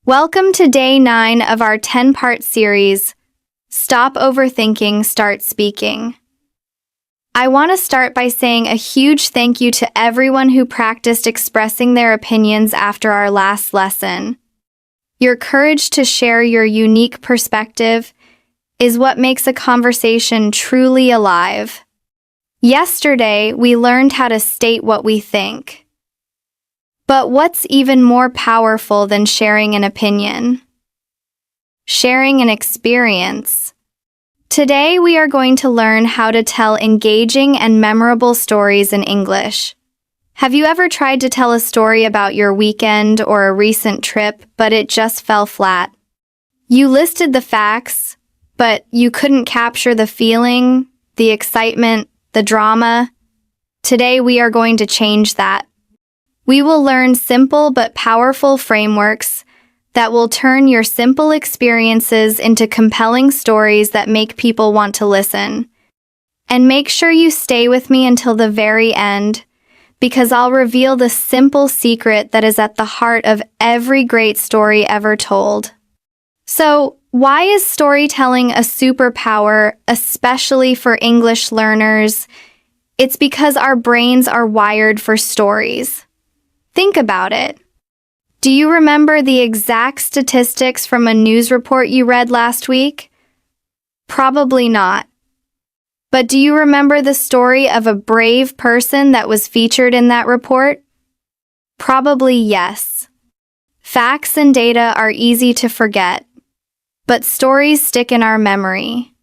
Welcome to day 9 of our 10-part series, Stop Overthinking, Start Speaking. I want to start by saying a huge thank you to everyone who practiced expressing their opinions after our last lesson. Your courage to share your unique perspective is what makes a conversation truly alive. Yesterday, we learned how to state what we think. But what's even more powerful than sharing an opinion? Sharing an experience. Today, we are going to learn how to tell engaging and memorable stories in English. Have you ever tried to tell a story about your weekend or a recent trip, but it just fell flat? You listed the facts, but you couldn't capture the feeling, the excitement, the drama. Today, we are going to change that. We will learn simple but powerful frameworks that will turn your simple experiences into compelling stories that make people want to listen. And make sure you stay with me until the very end, because I'll reveal the simple secret that is at the heart of every great story ever told. So, why is storytelling a superpower, especially for English learners? It's because our brains are wired for stories. Think about it. Do you remember the exact statistics from a news report you read last week? Probably not. But do you remember the story of a brave person that was featured in that report? Probably yes. Facts and data are easy to forget, but stories stick in our memory.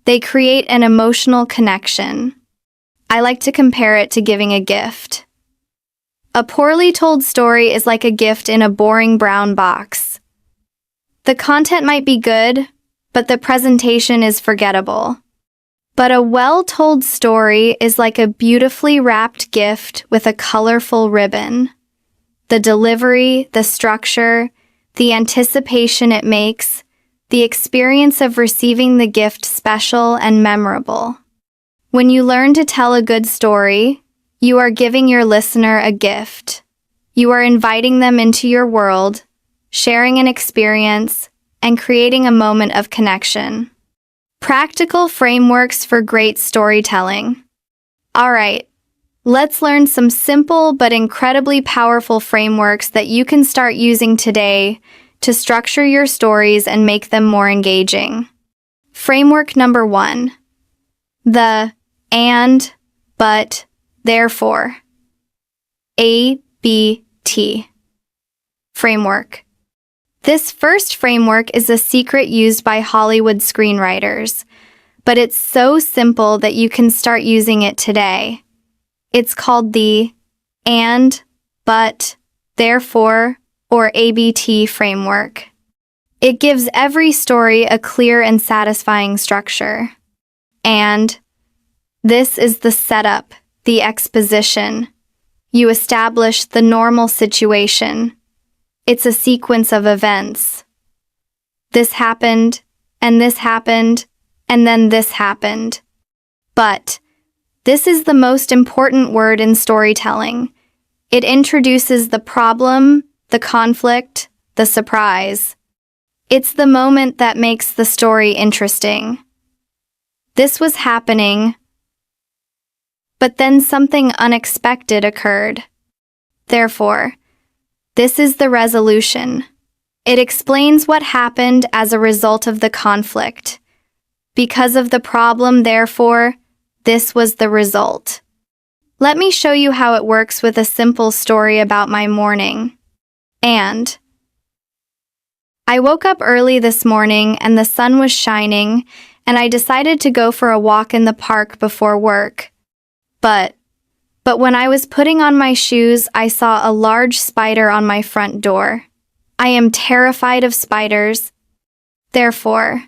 They create an emotional connection. I like to compare it to giving a gift. A poorly told story is like a gift in a boring brown box. The content might be good, but the presentation is forgettable. But a well-told story is like a beautifully wrapped gift with a colorful ribbon. The delivery, the structure, the anticipation it makes, the experience of receiving the gift special and memorable. When you learn to tell a good story, you are giving your listener a gift. You are inviting them into your world, sharing an experience, and creating a moment of connection. Practical frameworks for great storytelling. All right, let's learn some simple but incredibly powerful frameworks that you can start using today to structure your stories and make them more engaging. Framework number 1. The and, but, therefore. ABT. Framework. This first framework is a secret used by Hollywood screenwriters, but it's so simple that you can start using it today. It's called the and, but, therefore, or ABT framework. It gives every story a clear and satisfying structure. And this is the setup, the exposition. You establish the normal situation. It's a sequence of events. This happened, and then this happened. But this is the most important word in storytelling. It introduces the problem, the conflict, the surprise. It's the moment that makes the story interesting. This was happening, but then something unexpected occurred. Therefore, this is the resolution. It explains what happened as a result of the conflict. Because of the problem, therefore, this was the result. Let me show you how it works with a simple story about my morning. And I woke up early this morning and the sun was shining, and I decided to go for a walk in the park before work. But when I was putting on my shoes, I saw a large spider on my front door. I am terrified of spiders. Therefore,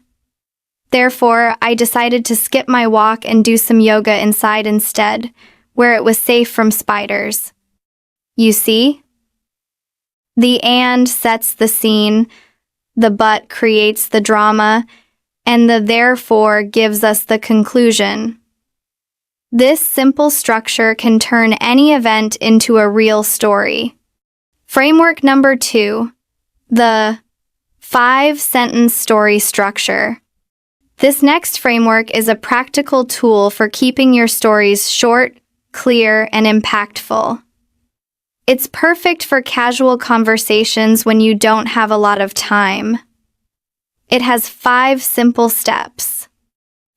I decided to skip my walk and do some yoga inside instead, where it was safe from spiders. You see? The and sets the scene, the but creates the drama, and the therefore gives us the conclusion. This simple structure can turn any event into a real story. Framework number 2. The 5-sentence story structure. This next framework is a practical tool for keeping your stories short, clear, and impactful. It's perfect for casual conversations when you don't have a lot of time. It has 5 simple steps.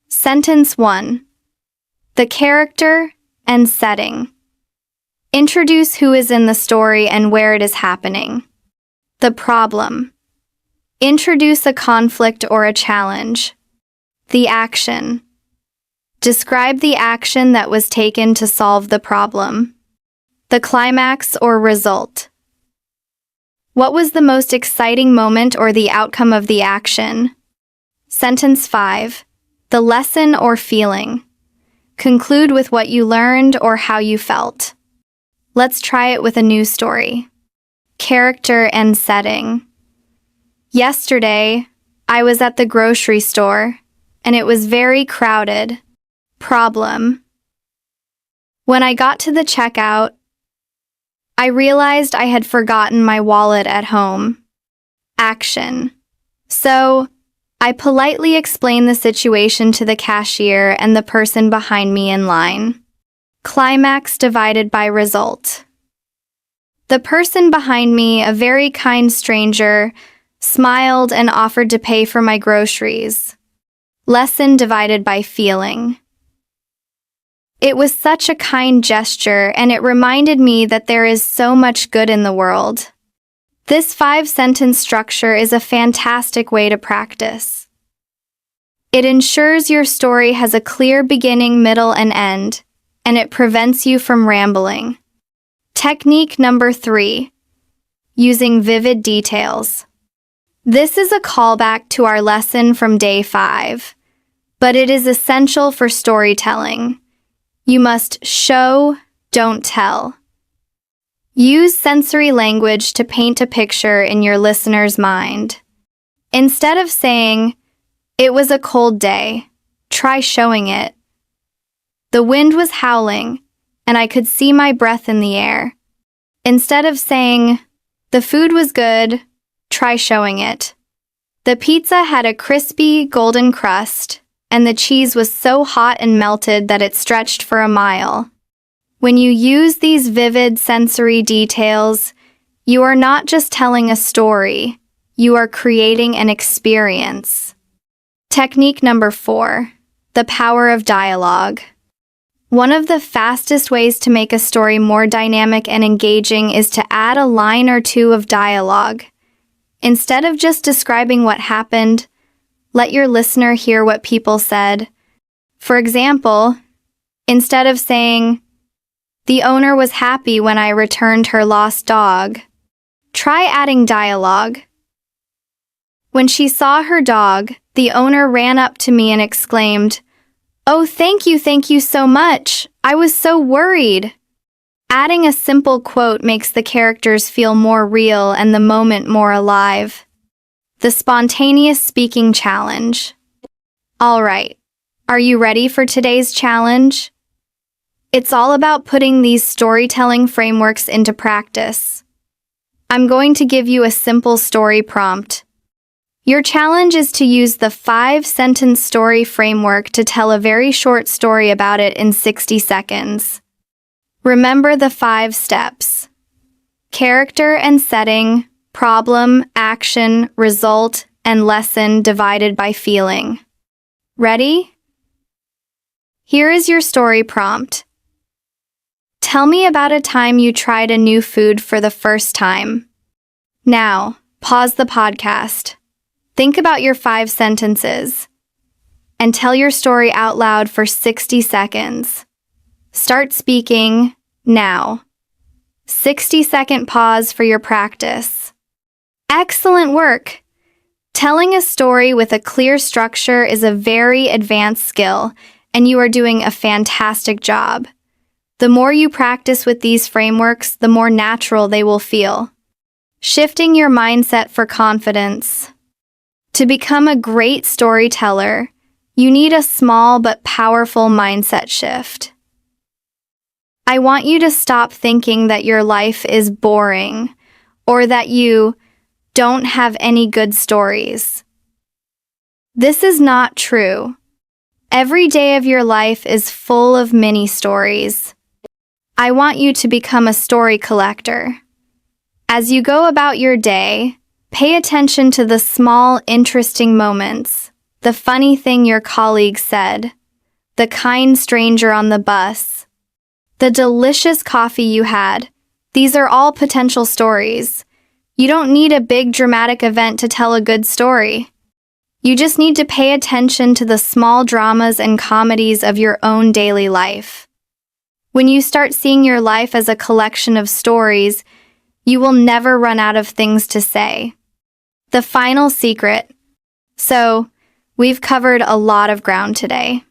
Sentence 1. The character and setting. Introduce who is in the story and where it is happening. The problem. Introduce a conflict or a challenge. The action. Describe the action that was taken to solve the problem. The climax or result. What was the most exciting moment or the outcome of the action? Sentence 5. The lesson or feeling. Conclude with what you learned or how you felt. Let's try it with a new story. Character and setting. Yesterday, I was at the grocery store, and it was very crowded. Problem. When I got to the checkout, I realized I had forgotten my wallet at home. Action. So, I politely explained the situation to the cashier and the person behind me in line. Climax divided by result. The person behind me, a very kind stranger, smiled and offered to pay for my groceries. Lesson divided by feeling. It was such a kind gesture, and it reminded me that there is so much good in the world. This 5-sentence structure is a fantastic way to practice. It ensures your story has a clear beginning, middle, and end, and it prevents you from rambling. Technique number 3. Using vivid details. This is a callback to our lesson from day 5, but it is essential for storytelling. You must show, don't tell. Use sensory language to paint a picture in your listener's mind. Instead of saying, "It was a cold day," try showing it. The wind was howling, and I could see my breath in the air. Instead of saying, "The food was good," try showing it. The pizza had a crispy, golden crust, and the cheese was so hot and melted that it stretched for a mile. When you use these vivid sensory details, you are not just telling a story, you are creating an experience. Technique number 4. The power of dialogue. One of the fastest ways to make a story more dynamic and engaging is to add a line or two of dialogue. Instead of just describing what happened, let your listener hear what people said. For example, instead of saying, "The owner was happy when I returned her lost dog," try adding dialogue. "When she saw her dog, the owner ran up to me and exclaimed, 'Oh, thank you so much. I was so worried.'" Adding a simple quote makes the characters feel more real and the moment more alive. The spontaneous speaking challenge. All right, are you ready for today's challenge? It's all about putting these storytelling frameworks into practice. I'm going to give you a simple story prompt. Your challenge is to use the 5-sentence story framework to tell a very short story about it in 60 seconds. Remember the 5 steps: character and setting, problem, action, result, and lesson divided by feeling. Ready? Here is your story prompt. Tell me about a time you tried a new food for the first time. Now, pause the podcast. Think about your 5 sentences and tell your story out loud for 60 seconds. Start speaking now. 60-second pause for your practice. Excellent work! Telling a story with a clear structure is a very advanced skill, and you are doing a fantastic job. The more you practice with these frameworks, the more natural they will feel. Shifting your mindset for confidence. To become a great storyteller, you need a small but powerful mindset shift. I want you to stop thinking that your life is boring or that you don't have any good stories. This is not true. Every day of your life is full of mini stories. I want you to become a story collector. As you go about your day, pay attention to the small, interesting moments, the funny thing your colleague said, the kind stranger on the bus, the delicious coffee you had. These are all potential stories. You don't need a big dramatic event to tell a good story. You just need to pay attention to the small dramas and comedies of your own daily life. When you start seeing your life as a collection of stories, you will never run out of things to say. The final secret. So, we've covered a lot of ground today.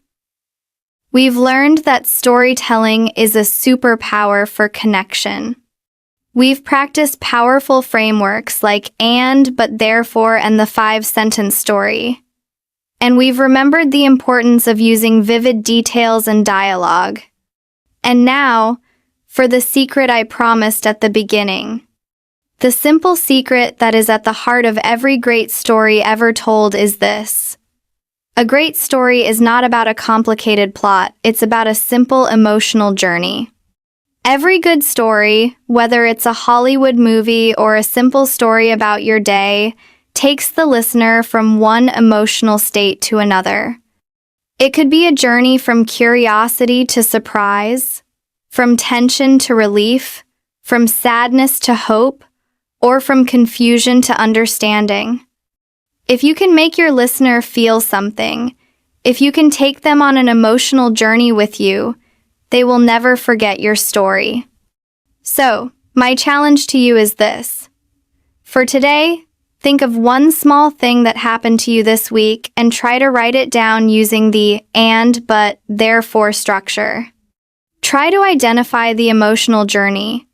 We've learned that storytelling is a superpower for connection. We've practiced powerful frameworks like and, but, therefore, and the 5-sentence story. And we've remembered the importance of using vivid details and dialogue. And now, for the secret I promised at the beginning. The simple secret that is at the heart of every great story ever told is this. A great story is not about a complicated plot, it's about a simple emotional journey. Every good story, whether it's a Hollywood movie or a simple story about your day, takes the listener from one emotional state to another. It could be a journey from curiosity to surprise, from tension to relief, from sadness to hope, or from confusion to understanding. If you can make your listener feel something, if you can take them on an emotional journey with you, they will never forget your story. So, my challenge to you is this. For today, think of one small thing that happened to you this week and try to write it down using the and, but, therefore structure. Try to identify the emotional journey.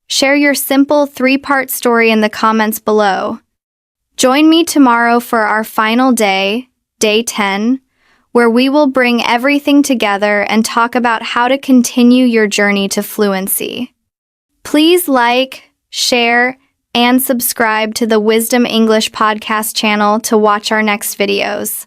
Share your simple 3-part story in the comments below. Join me tomorrow for our final day, Day 10, where we will bring everything together and talk about how to continue your journey to fluency. Please like, share, and subscribe to the Wisdom English podcast channel to watch our next videos.